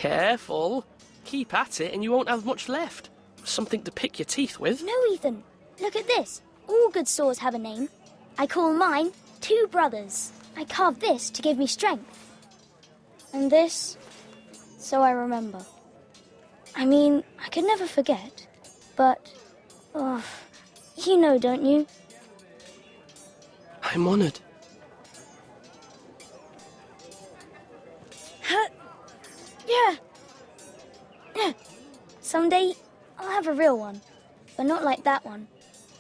Careful. Keep at it and you won't have much left. Something to pick your teeth with. No, Ethan. Look at this. All good swords have a name. I call mine Two Brothers. I carved this to give me strength. And this, so I remember. I mean, I could never forget. But, you know, don't you? I'm honoured. Yeah. Someday, I'll have a real one. But not like that one.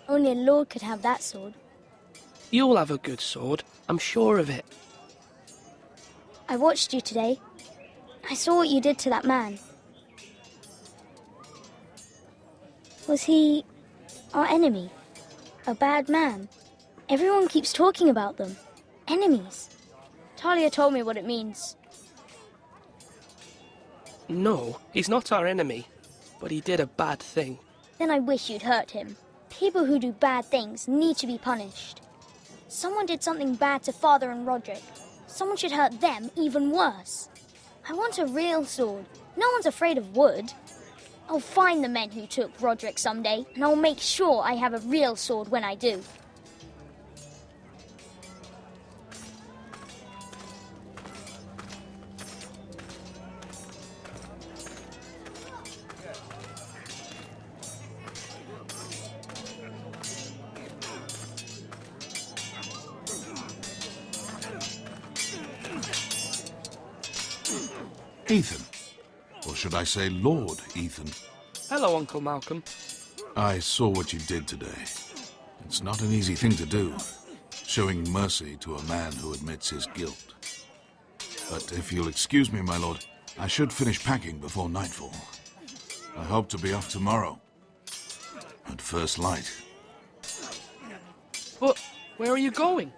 Only a lord could have that sword. You'll have a good sword. I'm sure of it. I watched you today. I saw what you did to that man. Was he our enemy? A bad man? Everyone keeps talking about them. Enemies. Talia told me what it means. No, he's not our enemy. But he did a bad thing. Then I wish you'd hurt him. People who do bad things need to be punished. Someone did something bad to Father and Roderick. Someone should hurt them even worse. I want a real sword. No one's afraid of wood. I'll find the men who took Roderick someday, and I'll make sure I have a real sword when I do. Ethan. Or should I say Lord Ethan? Hello, Uncle Malcolm. I saw what you did today. It's not an easy thing to do, showing mercy to a man who admits his guilt. But if you'll excuse me, my lord, I should finish packing before nightfall. I hope to be off tomorrow, at first light. But where are you going?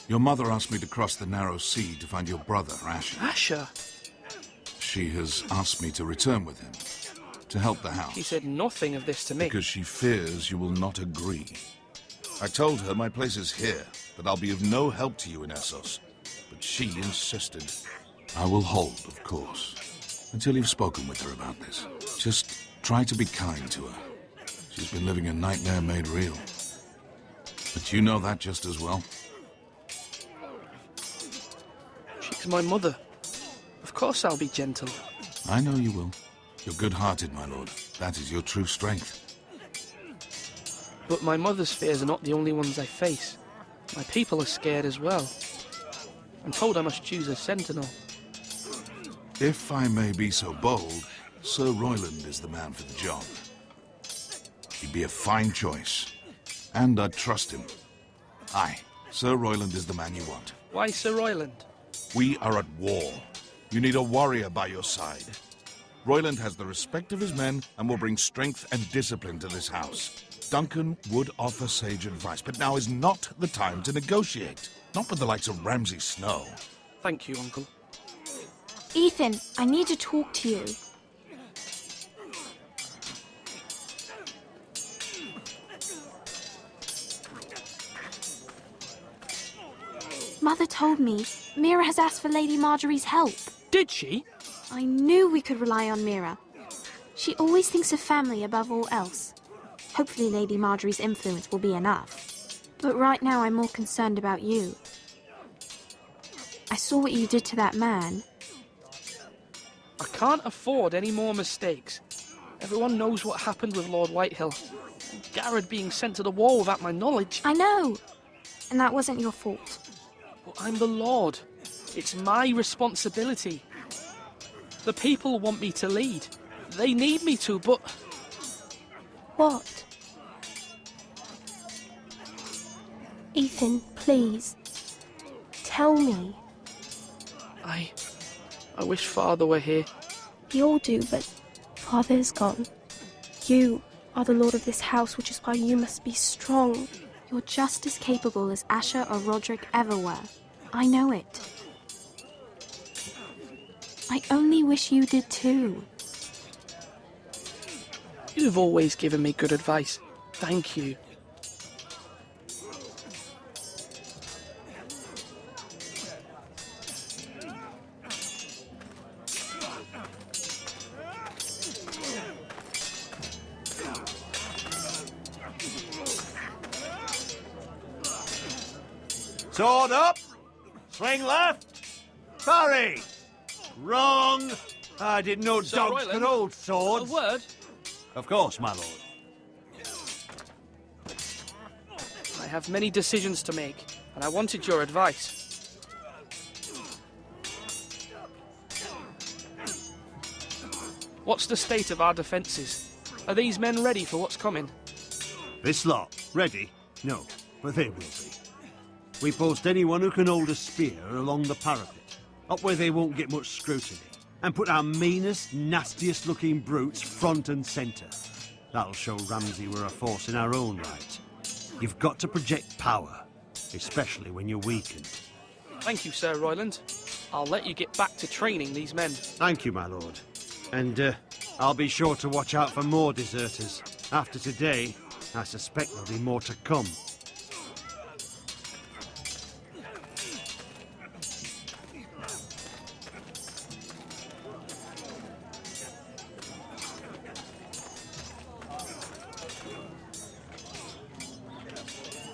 Your mother asked me to cross the narrow sea to find your brother, Asher. Asher? She has asked me to return with him, to help the house. She said nothing of this to me. Because she fears you will not agree. I told her my place is here, that I'll be of no help to you in Essos. But she insisted. I will hold, of course, until you've spoken with her about this. Just try to be kind to her. She's been living a nightmare made real. But you know that just as well. She's my mother. Of course I'll be gentle. I know you will. You're good-hearted, my lord. That is your true strength. But my mother's fears are not the only ones I face. My people are scared as well. I'm told I must choose a sentinel. If I may be so bold, Sir Royland is the man for the job. He'd be a fine choice. And I'd trust him. Aye, Sir Royland is the man you want. Why Sir Royland? We are at war. You need a warrior by your side. Royland has the respect of his men and will bring strength and discipline to this house. Duncan would offer sage advice, but now is not the time to negotiate. Not with the likes of Ramsay Snow. Thank you, Uncle. Ethan, I need to talk to you. Mother told me Mira has asked for Lady Marjorie's help. Did she? I knew we could rely on Mira. She always thinks of family above all else. Hopefully Lady Marjorie's influence will be enough. But right now I'm more concerned about you. I saw what you did to that man. I can't afford any more mistakes. Everyone knows what happened with Lord Whitehill. And Garrett being sent to the war without my knowledge. I know. And that wasn't your fault. But I'm the Lord. It's my responsibility. The people want me to lead. They need me to, but... What? Ethan, please. Tell me. I wish Father were here. We all do, but Father's gone. You are the lord of this house, which is why you must be strong. You're just as capable as Asher or Roderick ever were. I know it. I only wish you did too. You've always given me good advice. Thank you. Sword up. Swing left. Parry. Wrong. I didn't know Sir dogs Royland, could hold A swords. word? Of course, my lord. I have many decisions to make, and I wanted your advice. What's the state of our defences? Are these men ready for what's coming? This lot, ready? No, but they will be. We post anyone who can hold a spear along the parapet, up where they won't get much scrutiny, and put our meanest, nastiest looking brutes front and centre. That'll show Ramsay we're a force in our own right. You've got to project power, especially when you're weakened. Thank you, Sir Royland. I'll let you get back to training these men. Thank you, my lord. And I'll be sure to watch out for more deserters. After today, I suspect there'll be more to come.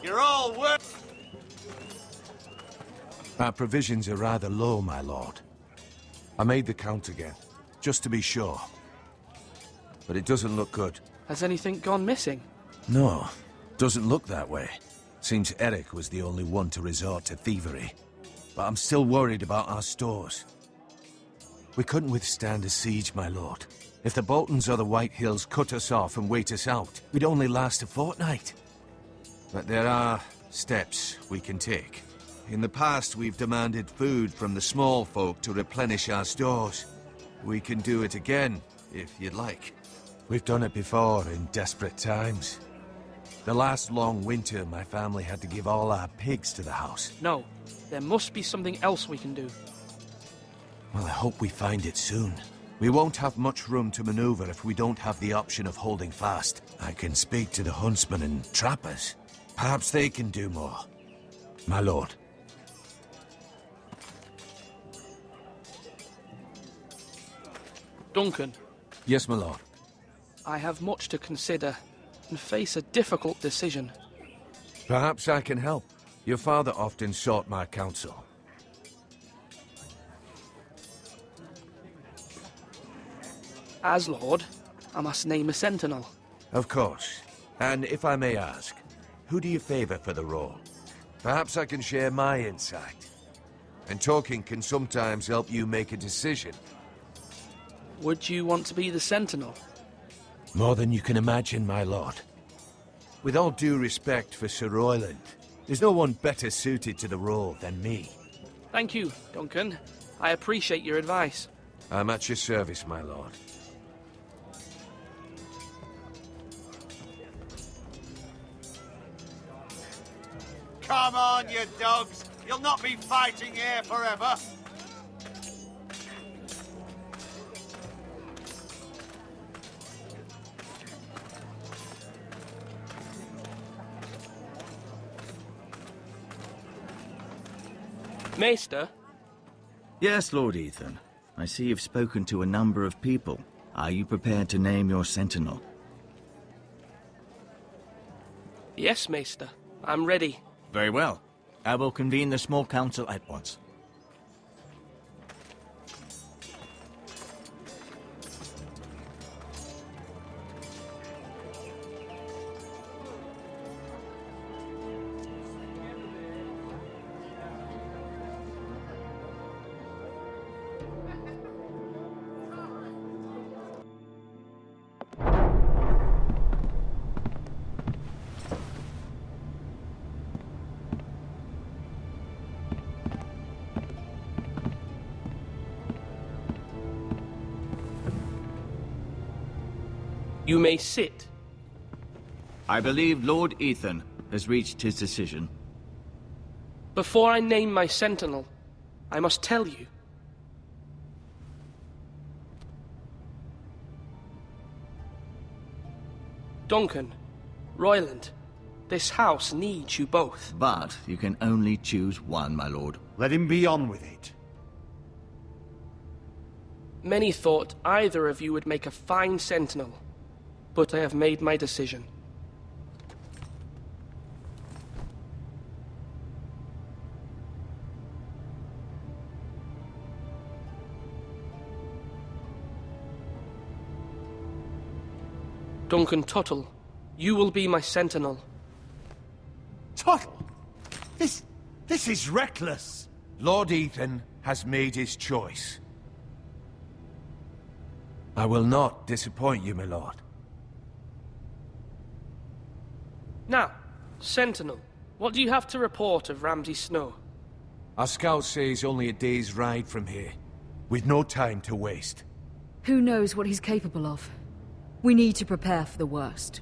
You're all work. Our provisions are rather low, my lord. I made the count again, just to be sure. But it doesn't look good. Has anything gone missing? No, doesn't look that way. Seems Eric was the only one to resort to thievery. But I'm still worried about our stores. We couldn't withstand a siege, my lord. If the Boltons or the White Hills cut us off and wait us out, we'd only last a fortnight. But there are steps we can take. In the past, we've demanded food from the small folk to replenish our stores. We can do it again, if you'd like. We've done it before in desperate times. The last long winter, my family had to give all our pigs to the house. No. There must be something else we can do. Well, I hope we find it soon. We won't have much room to maneuver if we don't have the option of holding fast. I can speak to the huntsmen and trappers. Perhaps they can do more. My lord. Duncan, Yes, my lord. I have much to consider and face a difficult decision. Perhaps I can help. Your father often sought my counsel. As Lord, I must name a sentinel. Of course. And if I may ask, who do you favor for the role? Perhaps I can share my insight. And talking can sometimes help you make a decision. Would you want to be the sentinel? More than you can imagine, my lord. With all due respect for Sir Royland, there's no one better suited to the role than me. Thank you, Duncan. I appreciate your advice. I'm at your service, my lord. Come on, you dogs. You'll not be fighting here forever. Maester, Yes, Lord Ethan. I see you've spoken to a number of people. Are you prepared to name your sentinel? yes, Maester. I'm ready. Very well. I will convene the small council at once. You may sit. I believe Lord Ethan has reached his decision. Before I name my sentinel, I must tell you. Duncan, Royland, this house needs you both. But you can only choose one, my lord. Let him be on with it. Many thought either of you would make a fine sentinel, but I have made my decision. Duncan Tuttle, you will be my sentinel. Tuttle! This is reckless! Lord Ethan has made his choice. I will not disappoint you, my lord. Now, Sentinel, what do you have to report of Ramsay Snow? Our scouts say he's only a day's ride from here, with no time to waste. Who knows what he's capable of? We need to prepare for the worst.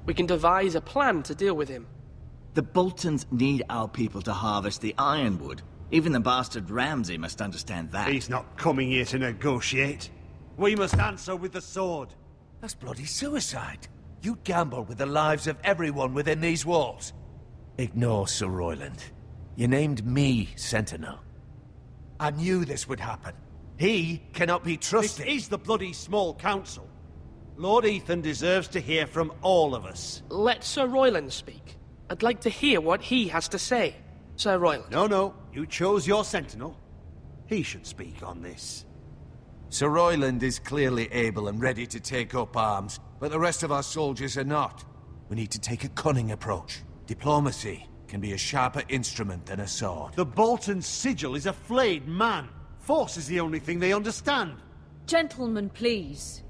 We can devise a plan to deal with him. The Boltons need our people to harvest the ironwood. Even the bastard Ramsay must understand that. He's not coming here to negotiate. We must answer with the sword. That's bloody suicide. You gamble with the lives of everyone within these walls. Ignore Sir Royland. You named me Sentinel. I knew this would happen. He cannot be trusted. This is the bloody small council. Lord Ethan deserves to hear from all of us. Let Sir Royland speak. I'd like to hear what he has to say. Sir Royland. No. You chose your sentinel. He should speak on this. Sir Royland is clearly able and ready to take up arms, but the rest of our soldiers are not. We need to take a cunning approach. Diplomacy can be a sharper instrument than a sword. The Bolton sigil is a flayed man. Force is the only thing they understand. Gentlemen, please.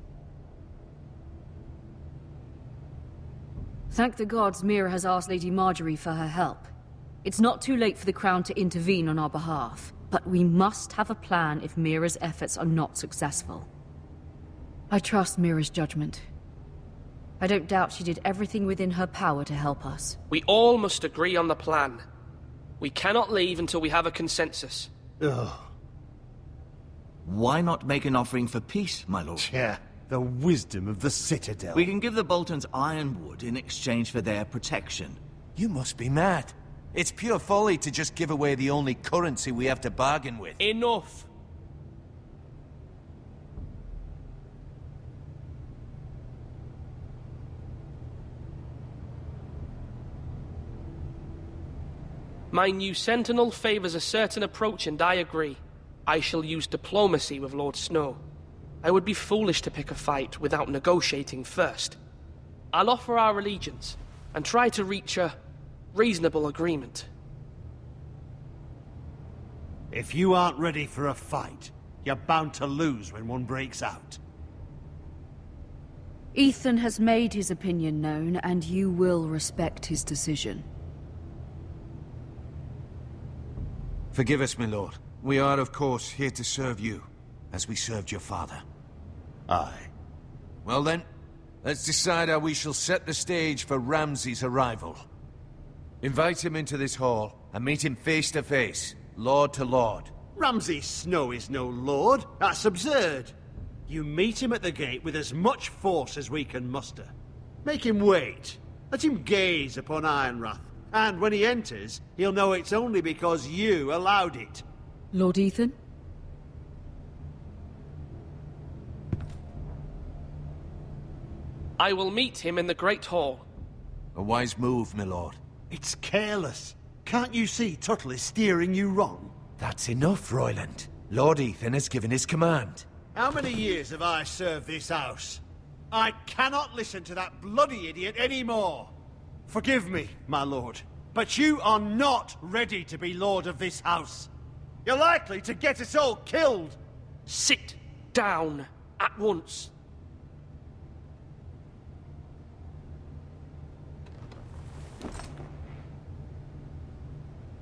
Thank the gods Mira has asked Lady Marjorie for her help. It's not too late for the Crown to intervene on our behalf, but we must have a plan if Mira's efforts are not successful. I trust Mira's judgment. I don't doubt she did everything within her power to help us. We all must agree on the plan. We cannot leave until we have a consensus. Ugh. Why not make an offering for peace, my lord? Yeah, the wisdom of the Citadel. We can give the Boltons ironwood in exchange for their protection. You must be mad. It's pure folly to just give away the only currency we have to bargain with. Enough! My new sentinel favors a certain approach, and I agree. I shall use diplomacy with Lord Snow. I would be foolish to pick a fight without negotiating first. I'll offer our allegiance, and try to reach a reasonable agreement. If you aren't ready for a fight, you're bound to lose when one breaks out. Ethan has made his opinion known, and you will respect his decision. Forgive us, my lord. We are, of course, here to serve you, as we served your father. Aye. Well then, let's decide how we shall set the stage for Ramsay's arrival. Invite him into this hall, and meet him face to face, lord to lord. Ramsay Snow is no lord. That's absurd. You meet him at the gate with as much force as we can muster. Make him wait. Let him gaze upon Ironrath. And when he enters, he'll know it's only because you allowed it. Lord Ethan? I will meet him in the Great Hall. A wise move, my lord. It's careless. Can't you see Tuttle is steering you wrong? That's enough, Royland. Lord Ethan has given his command. How many years have I served this house? I cannot listen to that bloody idiot anymore. Forgive me, my lord, but you are not ready to be lord of this house. You're likely to get us all killed. Sit down at once.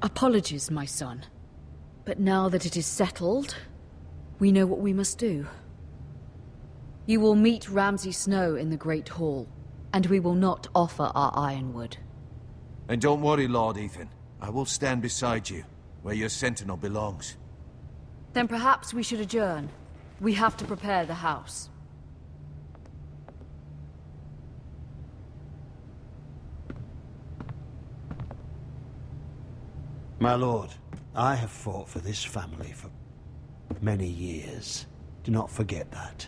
Apologies, my son. But now that it is settled, we know what we must do. You will meet Ramsay Snow in the Great Hall, and we will not offer our ironwood. And don't worry, Lord Ethan. I will stand beside you, where your sentinel belongs. Then perhaps we should adjourn. We have to prepare the house. My lord, I have fought for this family for many years. Do not forget that.